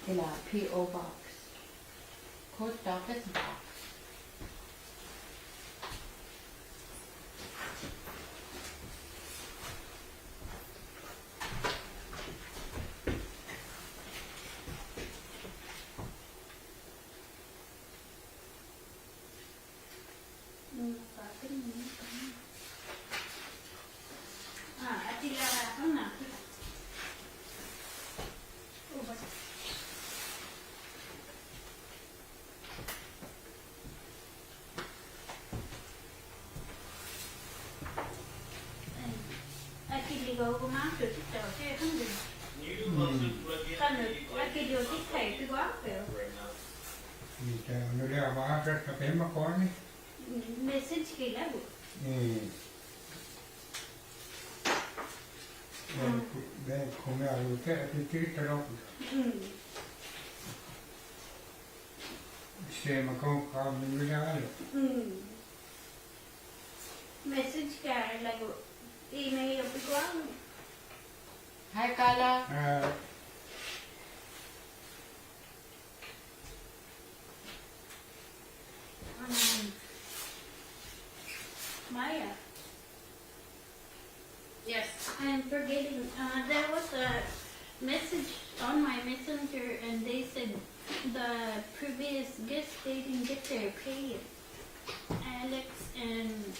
Kila P.O. Box. Post Office Box. Nó đeo vào rất là bé mà có này. Message kailangan. Beh, come aiuta tutti troppo. Stiamo con camminare. Message kailangan. Email kailangan. Hi, Kala. Maya. Yes. I'm forgetting. There was a message on my messenger, and they said the previous guests they didn't get their pay. Alex and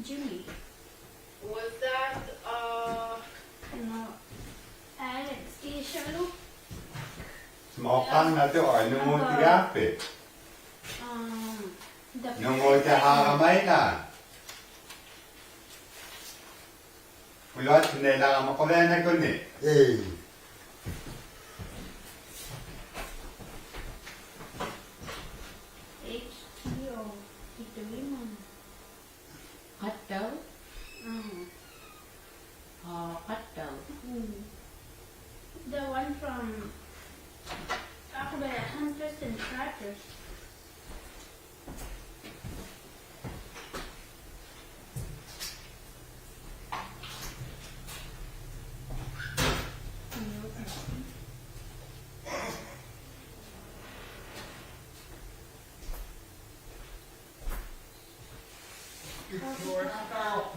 Julie. Was that No, Alex. Ishalu. Smokan na to, ano mo tiyape? The Nung mo tiya hakamay na. Ulot, hindi lang makuha ko ni. HTO. Ito yun. Hot dog? Hot dog. The one from Hunters and Trappers.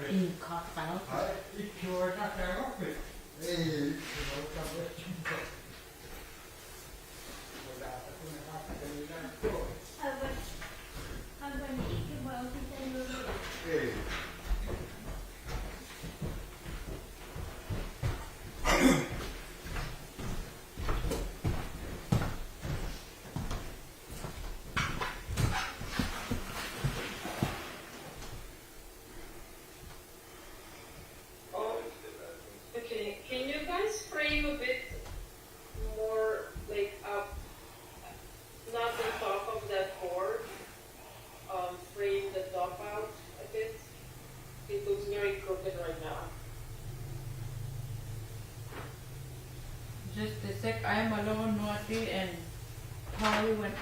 In cocktail. okay? Can you guys frame a bit more, like up, not on top of that board? Frame the top out a bit. It looks very crooked right now. Just a sec. I am alone, Naughty, and Polly went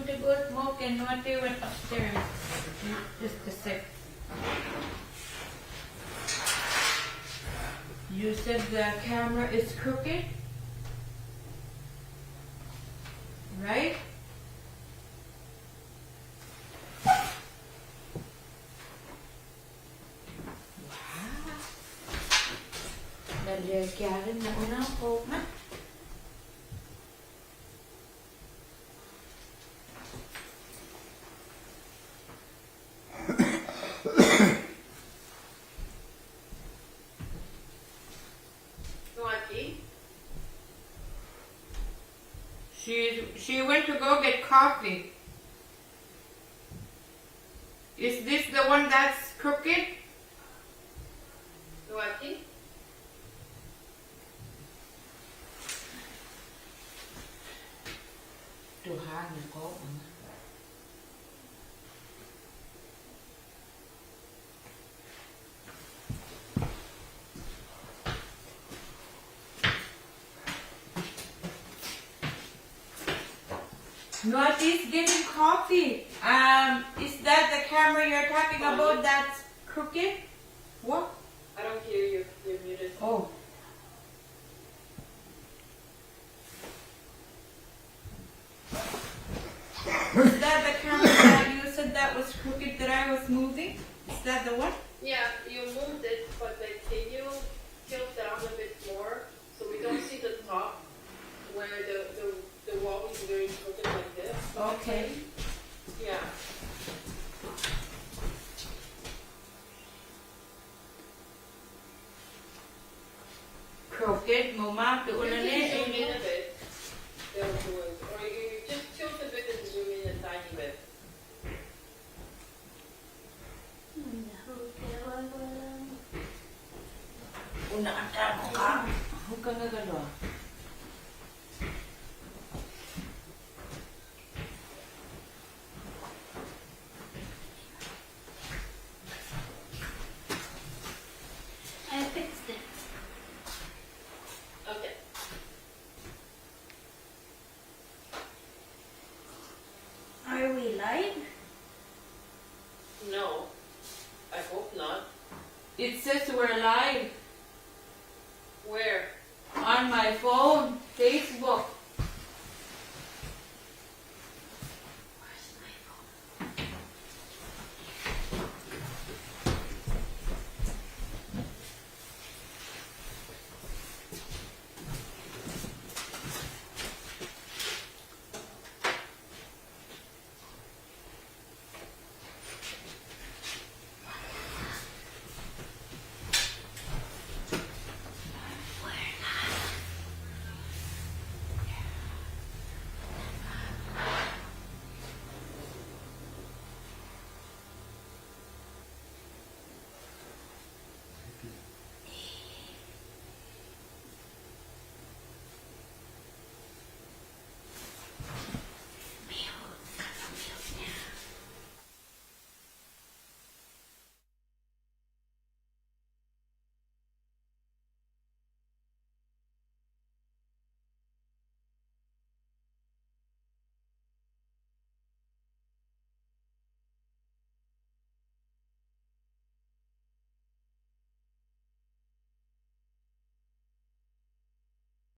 to go smoke, and Naughty went upstairs. Just a sec. You said the camera is crooked, right? Lalagyan na unang coke na. Naughty. She went to go get coffee. Is this the one that's crooked? Naughty. Tuhan ko. Naughty's getting coffee. Is that the camera you're talking about that's crooked? What? I don't hear you. You're muted. Oh. was moving. Is that the one? Yeah, you moved it, but like, can you tilt down a bit more so we don't see the top where the wall is very crooked like this? Okay. Yeah. Crooked, Mama. You can zoom in a bit. They'll do it. Or you just tilt a bit and zoom in a tiny bit. Una ata mo ka. Hukang nga galo. I fixed it. Okay. Are we live? No. I hope not. It says we're live Where? on my phone, Facebook.